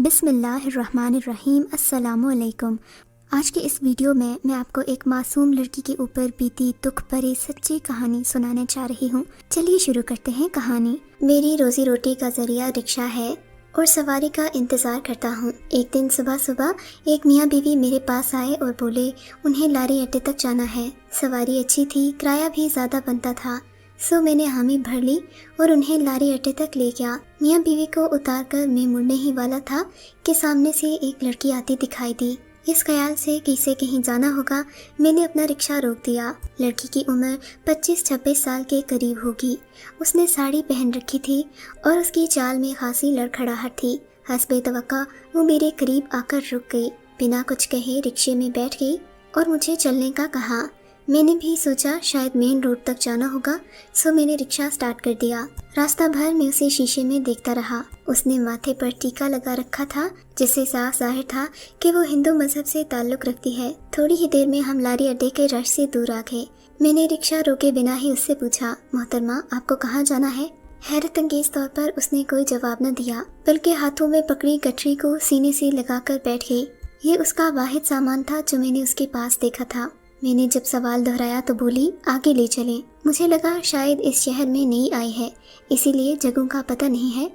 بسم اللہ الرحمن الرحیم۔ السلام علیکم۔ آج کے اس ویڈیو میں آپ کو ایک معصوم لڑکی کے اوپر بیتی دکھ بھری سچی کہانی سنانے جا رہی ہوں۔ چلیے شروع کرتے ہیں کہانی۔ میری روزی روٹی کا ذریعہ رکشہ ہے اور سواری کا انتظار کرتا ہوں۔ ایک دن صبح ایک میاں بیوی میرے پاس آئے اور بولے انہیں لاری اڈے تک جانا ہے۔ سواری اچھی تھی، کرایہ بھی زیادہ بنتا تھا، سو میں نے حامی بھر لی اور انہیں لاری اڈے تک لے گیا۔ میاں بیوی کو اتار کر میں مڑنے ہی والا تھا کہ سامنے سے ایک لڑکی آتی دکھائی دی۔ اس خیال سے کہ اسے کہیں جانا ہوگا، میں نے اپنا رکشہ روک دیا۔ لڑکی کی عمر 25-26 سال کے قریب ہوگی۔ اس نے ساڑی پہن رکھی تھی اور اس کی چال میں خاصی لڑکھڑاہٹ تھی۔ حسب توقع وہ میرے قریب آ کر رک گئی، بنا کچھ کہے رکشے میں بیٹھ گئی اور مجھے چلنے کا کہا۔ میں نے بھی سوچا شاید مین روڈ تک جانا ہوگا، سو میں نے رکشہ سٹارٹ کر دیا۔ راستہ بھر میں اسے شیشے میں دیکھتا رہا۔ اس نے ماتھے پر ٹیکا لگا رکھا تھا، جس سے صاف ظاہر تھا کہ وہ ہندو مذہب سے تعلق رکھتی ہے۔ تھوڑی ہی دیر میں ہم لاری اڈے کے رش سے دور آ گئے۔ میں نے رکشہ روکے بنا ہی اس سے پوچھا، محترمہ آپ کو کہاں جانا ہے؟ حیرت انگیز طور پر اس نے کوئی جواب نہ دیا، بلکہ ہاتھوں میں پکڑی گٹری کو سینے سے لگا کر بیٹھ گئی۔ یہ اس کا واحد سامان تھا جو میں نے اس کے پاس دیکھا تھا۔ میں نے جب سوال دہرایا تو بولی آگے لے چلیں۔ مجھے لگا شاید اس شہر میں نئی آئی ہے، اسی لیے جگہوں کا پتہ نہیں ہے،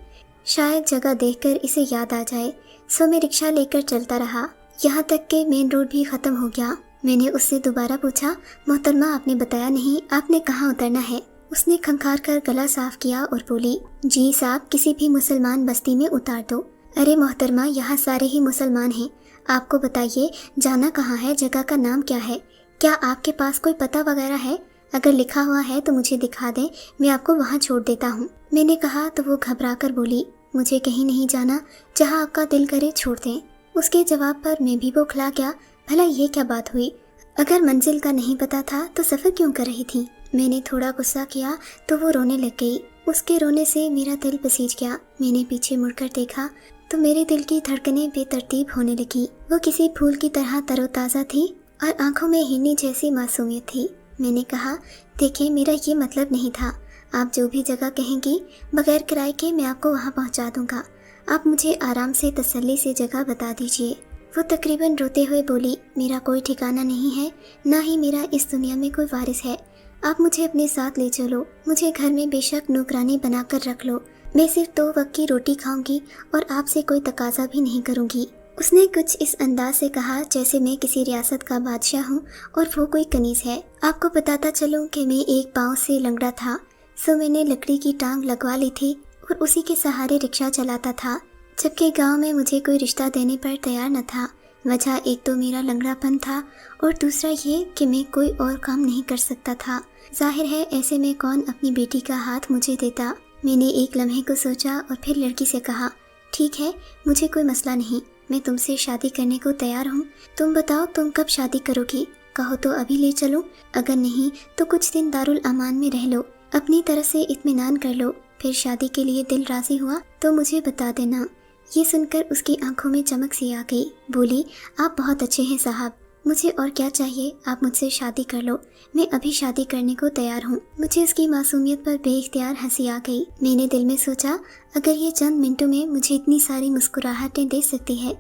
شاید جگہ دیکھ کر اسے یاد آ جائے، سو میں رکشہ لے کر چلتا رہا، یہاں تک کہ مین روڈ بھی ختم ہو گیا۔ میں نے اس سے دوبارہ پوچھا، محترمہ آپ نے بتایا نہیں، آپ نے کہاں اترنا ہے؟ اس نے کھنکھار کر گلا صاف کیا اور بولی، جی صاحب کسی بھی مسلمان بستی میں اتار دو۔ ارے محترمہ یہاں سارے ہی مسلمان ہیں، آپ کو بتائیے جانا کہاں ہے، جگہ کا نام کیا ہے؟ کیا آپ کے پاس کوئی پتہ وغیرہ ہے؟ اگر لکھا ہوا ہے تو مجھے دکھا دیں، میں آپ کو وہاں چھوڑ دیتا ہوں۔ میں نے کہا تو وہ گھبرا کر بولی، مجھے کہیں نہیں جانا، جہاں آپ کا دل کرے چھوڑ دیں۔ اس کے جواب پر میں بھی بوکھلا گیا، بھلا یہ کیا بات ہوئی؟ اگر منزل کا نہیں پتہ تھا تو سفر کیوں کر رہی تھی؟ میں نے تھوڑا غصہ کیا تو وہ رونے لگ گئی۔ اس کے رونے سے میرا دل بسیج گیا۔ میں نے پیچھے مڑ کر دیکھا تو میرے دل کی دھڑکنیں بے ترتیب ہونے لگی۔ وہ کسی پھول کی طرح تر و تازہ تھی اور آنکھوں میں ہرنی جیسی معصومیت تھی۔ میں نے کہا، دیکھیں میرا یہ مطلب نہیں تھا، آپ جو بھی جگہ کہیں گی بغیر کرائے کے میں آپ کو وہاں پہنچا دوں گا، آپ مجھے آرام سے تسلی سے جگہ بتا دیجیے۔ وہ تقریباً روتے ہوئے بولی، میرا کوئی ٹھکانہ نہیں ہے، نہ ہی میرا اس دنیا میں کوئی وارث ہے، آپ مجھے اپنے ساتھ لے چلو، مجھے گھر میں بے شک نوکرانی بنا کر رکھ لو، میں صرف 2 وقت کی روٹی کھاؤں گی اور آپ سے کوئی تقاضا بھی نہیں کروں گی۔ اس نے کچھ اس انداز سے کہا جیسے میں کسی ریاست کا بادشاہ ہوں اور وہ کوئی کنیز ہے۔ آپ کو بتاتا چلوں کہ میں ایک پاؤں سے لنگڑا تھا، سو میں نے لکڑی کی ٹانگ لگوا لی تھی اور اسی کے سہارے رکشہ چلاتا تھا، جبکہ گاؤں میں مجھے کوئی رشتہ دینے پر تیار نہ تھا۔ وجہ ایک تو میرا لنگڑا پن تھا اور دوسرا یہ کہ میں کوئی اور کام نہیں کر سکتا تھا۔ ظاہر ہے ایسے میں کون اپنی بیٹی کا ہاتھ مجھے دیتا۔ میں نے ایک لمحے کو سوچا اور پھر لڑکی سے کہا، ٹھیک ہے مجھے کوئی مسئلہ نہیں، میں تم سے شادی کرنے کو تیار ہوں، تم بتاؤ تم کب شادی کرو گی؟ کہو تو ابھی لے چلوں، اگر نہیں تو کچھ دن دارالامان میں رہ لو، اپنی طرف سے اطمینان کر لو، پھر شادی کے لیے دل راضی ہوا تو مجھے بتا دینا۔ یہ سن کر اس کی آنکھوں میں چمک سی آ گئی، بولی آپ بہت اچھے ہیں صاحب، مجھے اور کیا چاہیے، آپ مجھ سے شادی کر لو، میں ابھی شادی کرنے کو تیار ہوں۔ مجھے اس کی معصومیت پر بے اختیار ہنسی آ گئی۔ میں نے دل میں سوچا اگر یہ چند منٹوں میں مجھے اتنی ساری مسکراہٹیں دے سکتی ہے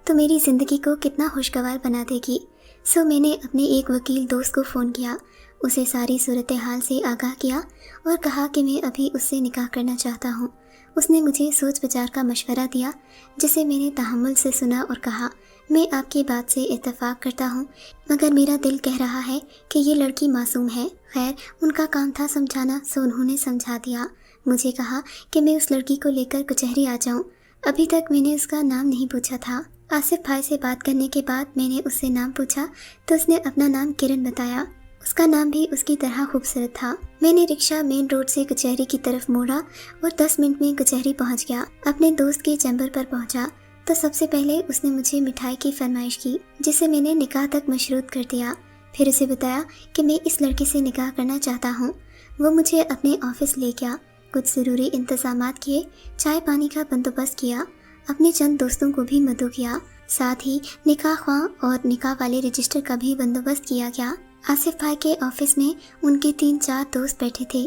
تو میری زندگی کو کتنا خوشگوار بنا دے گی۔ سو میں نے اپنے ایک وکیل دوست کو فون کیا، اسے ساری صورتحال سے آگاہ کیا اور کہا کہ میں ابھی اس سے نکاح کرنا چاہتا ہوں۔ اس نے مجھے سوچ بچار کا مشورہ دیا، جسے میں نے تحمل سے سنا اور کہا، میں آپ کی بات سے اتفاق کرتا ہوں، مگر میرا دل کہہ رہا ہے کہ یہ لڑکی معصوم ہے۔ خیر ان کا کام تھا سمجھانا، سو انہوں نے سمجھا دیا۔ مجھے کہا کہ میں اس لڑکی کو لے کر کچہری آ جاؤں، ابھی تک میں نے اس کا نام نہیں پوچھا تھا۔ آصف بھائی سے بات کرنے کے بعد میں نے اس سے نام پوچھا تو اس نے اپنا نام کرن بتایا، اس کا نام بھی اس کی طرح خوبصورت تھا۔ میں نے رکشہ مین روڈ سے کچہری کی طرف موڑا اور 10 منٹ میں کچہری پہنچ گیا۔ اپنے دوست کے چیمبر پر پہنچا تو سب سے پہلے اس نے مجھے مٹھائی کی فرمائش کی، جسے میں نے نکاح تک مشروط کر دیا۔ پھر اسے بتایا کہ میں اس لڑکی سے نکاح کرنا چاہتا ہوں۔ وہ مجھے اپنے آفس لے گیا، کچھ ضروری انتظامات کیے، چائے پانی کا بندوبست کیا، اپنے چند دوستوں کو بھی مدعو کیا، ساتھ ہی نکاح خواں اور نکاح والے رجسٹر کا بھی بندوبست کیا گیا۔ آصف بھائی کے آفس میں ان کے 3-4 دوست بیٹھے تھے۔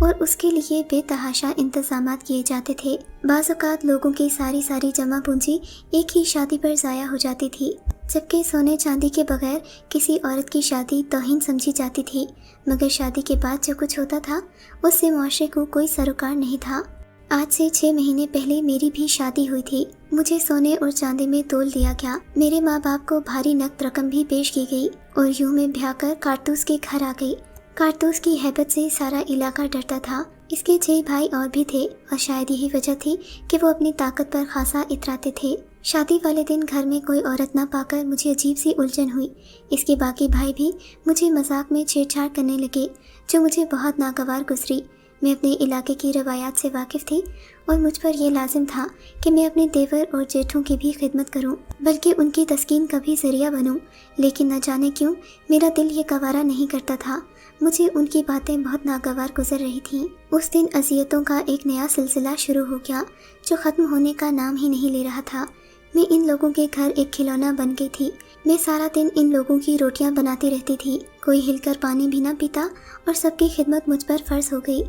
اور اس کے لیے بے تحاشا انتظامات کیے جاتے تھے۔ بعض اوقات لوگوں کی ساری جمع پونجی ایک ہی شادی پر ضائع ہو جاتی تھی، جبکہ سونے چاندی کے بغیر کسی عورت کی شادی توہین سمجھی جاتی تھی، مگر شادی کے بعد جو کچھ ہوتا تھا اس سے معاشرے کو کوئی سروکار نہیں تھا۔ آج سے 6 مہینے پہلے میری بھی شادی ہوئی تھی۔ مجھے سونے اور چاندی میں تول دیا گیا، میرے ماں باپ کو بھاری نقد رقم بھی پیش کی گئی اور یوں میں بیاہ کر کارتوس کے گھر آ گئی۔ کارتوس کی ہیبت سے سارا علاقہ ڈرتا تھا۔ اس کے 6 بھائی اور بھی تھے اور شاید یہی وجہ تھی کہ وہ اپنی طاقت پر خاصا اتراتے تھے۔ شادی والے دن گھر میں کوئی عورت نہ پا کر مجھے عجیب سی الجھن ہوئی۔ اس کے باقی بھائی بھی مجھے مذاق میں چھیڑ چھاڑ کرنے لگے، جو مجھے بہت ناگوار گزری۔ میں اپنے علاقے کی روایات سے واقف تھی اور مجھ پر یہ لازم تھا کہ میں اپنے دیور اور جیٹھوں کی بھی خدمت کروں، بلکہ ان کی تسکین کا بھی ذریعہ بنوں، لیکن نہ جانے کیوں میرا دل یہ گوارا نہیں کرتا تھا۔ مجھے ان کی باتیں بہت ناگوار گزر رہی تھیں۔ اس دن اذیتوں کا ایک نیا سلسلہ شروع ہو گیا جو ختم ہونے کا نام ہی نہیں لے رہا تھا۔ میں ان لوگوں کے گھر ایک کھلونا بن گئی تھی۔ میں سارا دن ان لوگوں کی روٹیاں بناتی رہتی تھی، کوئی ہل کر پانی بھی نہ پیتا اور سب کی خدمت مجھ پر فرض ہو گئی۔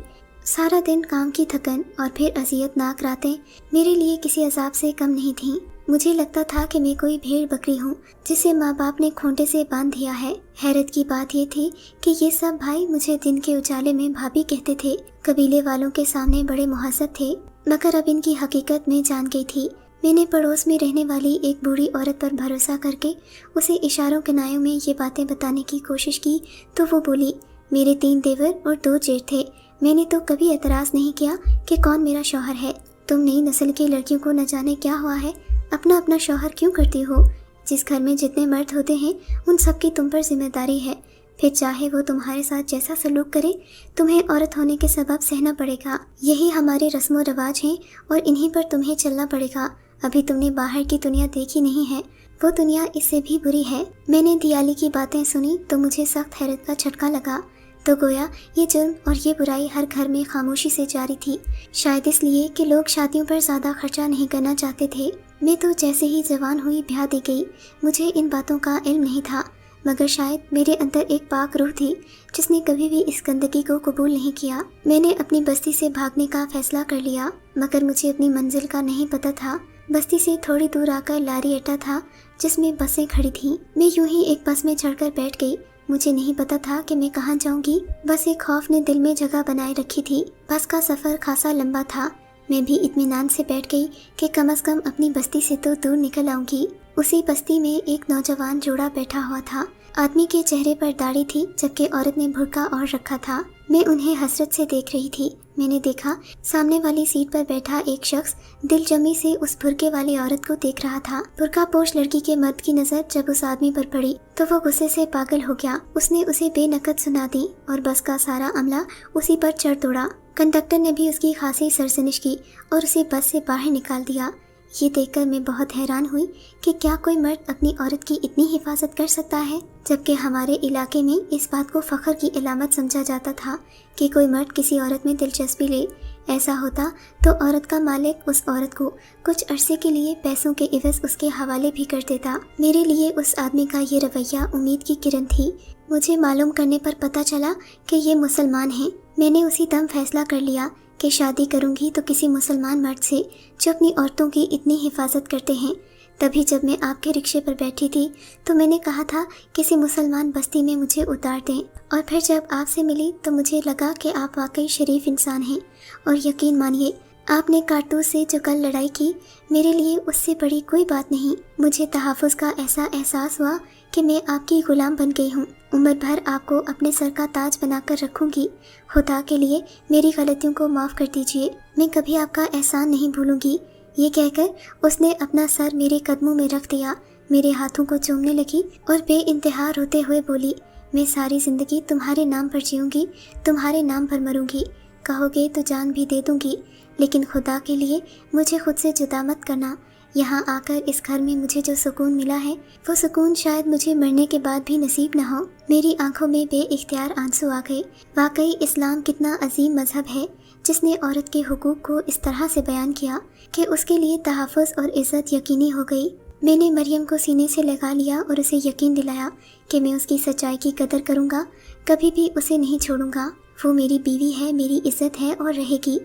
سارا دن کام کی تھکن اور پھر اذیت ناک راتیں میرے لیے کسی عذاب سے کم نہیں تھیں۔ مجھے لگتا تھا کہ میں کوئی بھیڑ بکری ہوں جسے ماں باپ نے کھونٹے سے باندھ دیا ہے۔ حیرت کی بات یہ تھی کہ یہ سب بھائی مجھے دن کے اجالے میں بھابھی کہتے تھے۔ قبیلے والوں کے سامنے بڑے مہذب تھے، مگر اب ان کی حقیقت میں جان گئی تھی۔ میں نے پڑوس میں رہنے والی ایک بوڑھی عورت پر بھروسہ کر کے اسے اشاروں کنایوں میں یہ باتیں بتانے کی کوشش کی تو وہ بولی، میرے 3 دیور اور 2 جیٹھ تھے۔ میں نے تو کبھی اعتراض نہیں کیا کہ کون میرا شوہر ہے۔ تم نئی نسل کی لڑکیوں کو نہ جانے کیا ہوا ہے، اپنا اپنا شوہر کیوں کرتی ہو؟ جس گھر میں جتنے مرد ہوتے ہیں ان سب کی تم پر ذمہ داری ہے، پھر چاہے وہ تمہارے ساتھ جیسا سلوک کرے تمہیں عورت ہونے کے سبب سہنا پڑے گا۔ یہی ہمارے رسم و رواج ہیں اور انہی پر تمہیں چلنا پڑے گا۔ ابھی تم نے باہر کی دنیا دیکھی نہیں ہے، وہ دنیا اس سے بھی بری ہے۔ میں نے دیالی کی باتیں سنی تو مجھے سخت حیرت کا جھٹکا لگا، تو گویا یہ جرم اور یہ برائی ہر گھر میں خاموشی سے جاری تھی، شاید اس لیے کہ لوگ شادیوں پر زیادہ خرچہ نہیں کرنا چاہتے تھے۔ میں تو جیسے ہی جوان ہوئی بیاہ دی گئی، مجھے ان باتوں کا علم نہیں تھا، مگر شاید میرے اندر ایک پاک روح تھی جس نے کبھی بھی اس گندگی کو قبول نہیں کیا۔ میں نے اپنی بستی سے بھاگنے کا فیصلہ کر لیا، مگر مجھے اپنی منزل کا نہیں پتہ تھا۔ بستی سے تھوڑی دور آ کر لاری اڈا تھا جس میں بسیں کھڑی تھیں۔ میں یوں ہی ایک بس میں چڑھ کر بیٹھ گئی۔ مجھے نہیں پتا تھا کہ میں کہاں جاؤں گی، بس ایک خوف نے دل میں جگہ بنائے رکھی تھی۔ بس کا سفر خاصا لمبا تھا، میں بھی اطمینان سے بیٹھ گئی کہ کم از کم اپنی بستی سے تو دور نکل آؤں گی۔ اسی بستی میں ایک نوجوان جوڑا بیٹھا ہوا تھا۔ آدمی کے چہرے پر داڑھی تھی جبکہ عورت نے برقع اور رکھا تھا۔ میں انہیں حسرت سے دیکھ رہی تھی۔ میں نے دیکھا سامنے والی سیٹ پر بیٹھا ایک شخص دل جمی سے اس برقعے والی عورت کو دیکھ رہا تھا۔ برقع پوش لڑکی کے مرد کی نظر جب اس آدمی پر پڑی تو وہ غصے سے پاگل ہو گیا۔ اس نے اسے بے نقد سنا دی اور بس کا سارا عملہ اسی پر چڑھ دوڑا۔ کنڈکٹر نے بھی اس کی خاصی سرزنش کی اور اسے بس سے باہر نکال دیا۔ یہ دیکھ کر میں بہت حیران ہوئی کہ کیا کوئی مرد اپنی عورت کی اتنی حفاظت کر سکتا ہے، جبکہ ہمارے علاقے میں اس بات کو فخر کی علامت سمجھا جاتا تھا کہ کوئی مرد کسی عورت میں دلچسپی لے۔ ایسا ہوتا تو عورت کا مالک اس عورت کو کچھ عرصے کے لیے پیسوں کے عوض اس کے حوالے بھی کر دیتا۔ میرے لیے اس آدمی کا یہ رویہ امید کی کرن تھی۔ مجھے معلوم کرنے پر پتہ چلا کہ یہ مسلمان ہیں۔ میں نے اسی دم فیصلہ کر لیا کہ شادی کروں گی تو کسی مسلمان مرد سے جو اپنی عورتوں کی اتنی حفاظت کرتے ہیں۔ تبھی جب میں آپ کے رکشے پر بیٹھی تھی تو میں نے کہا تھا کسی مسلمان بستی میں مجھے اتار دیں، اور پھر جب آپ سے ملی تو مجھے لگا کہ آپ واقعی شریف انسان ہیں، اور یقین مانیے آپ نے کارتوس سے جو کل لڑائی کی میرے لیے اس سے بڑی کوئی بات نہیں۔ مجھے تحفظ کا ایسا احساس ہوا کہ میں آپ کی غلام بن گئی ہوں، عمر بھر آپ کو اپنے سر کا تاج بنا کر رکھوں گی۔ خدا کے لیے میری غلطیوں کو معاف کر دیجیے، میں کبھی آپ کا احسان نہیں بھولوں گی۔ یہ کہہ کر اس نے اپنا سر میرے قدموں میں رکھ دیا، میرے ہاتھوں کو چومنے لگی اور بے انتہا روتے ہوئے بولی، میں ساری زندگی تمہارے نام پر جیوں گی، تمہارے نام پر مروں گی، کہو گے تو جان بھی دے دوں گی، لیکن خدا کے لیے مجھے خود سے جدا مت کرنا۔ یہاں آ کر اس گھر میں مجھے جو سکون ملا ہے وہ سکون شاید مجھے مرنے کے بعد بھی نصیب نہ ہو۔ میری آنکھوں میں بے اختیار آنسو آ گئے۔ واقعی اسلام کتنا عظیم مذہب ہے جس نے عورت کے حقوق کو اس طرح سے بیان کیا کہ اس کے لیے تحفظ اور عزت یقینی ہو گئی۔ میں نے مریم کو سینے سے لگا لیا اور اسے یقین دلایا کہ میں اس کی سچائی کی قدر کروں گا، کبھی بھی اسے نہیں چھوڑوں گا۔ وہ میری بیوی ہے، میری عزت ہے اور رہے گی۔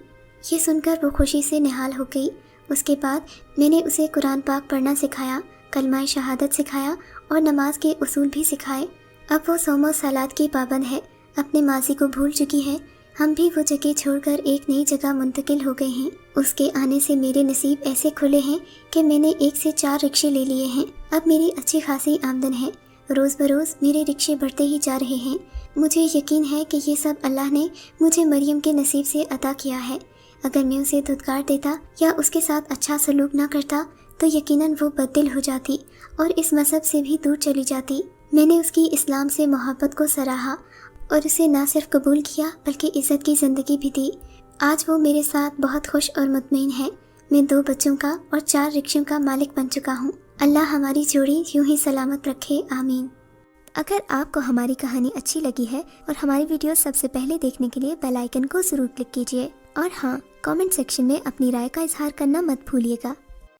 یہ سن کر وہ خوشی سے نہال ہو گئی۔ اس کے بعد میں نے اسے قرآن پاک پڑھنا سکھایا، کلمہ شہادت سکھایا اور نماز کے اصول بھی سکھائے۔ اب وہ صوم و صلات کی پابند ہے، اپنے ماضی کو بھول چکی ہے۔ ہم بھی وہ جگہ چھوڑ کر ایک نئی جگہ منتقل ہو گئے ہیں۔ اس کے آنے سے میرے نصیب ایسے کھلے ہیں کہ میں نے 1 سے 4 رکشے لے لیے ہیں۔ اب میری اچھی خاصی آمدن ہے، روز بروز میرے رکشے بڑھتے ہی جا رہے ہیں۔ مجھے یقین ہے کہ یہ سب اللہ نے مجھے مریم کے نصیب سے عطا کیا ہے۔ اگر میں اسے دھتکار دیتا یا اس کے ساتھ اچھا سلوک نہ کرتا تو یقیناً وہ بددل ہو جاتی اور اس مذہب سے بھی دور چلی جاتی۔ میں نے اس کی اسلام سے محبت کو سراہا اور اسے نہ صرف قبول کیا بلکہ عزت کی زندگی بھی دی۔ آج وہ میرے ساتھ بہت خوش اور مطمئن ہے۔ میں 2 بچوں کا اور 4 رکشوں کا مالک بن چکا ہوں۔ اللہ ہماری جوڑی یوں ہی سلامت رکھے، آمین۔ اگر آپ کو ہماری کہانی اچھی لگی ہے اور ہماری ویڈیو سب سے پہلے دیکھنے کے لیے بیل آئیکن کو ضرور کلک کیجیے، اور ہاں، کامنٹ سیکشن میں اپنی رائے کا اظہار کرنا مت بھولیے گا۔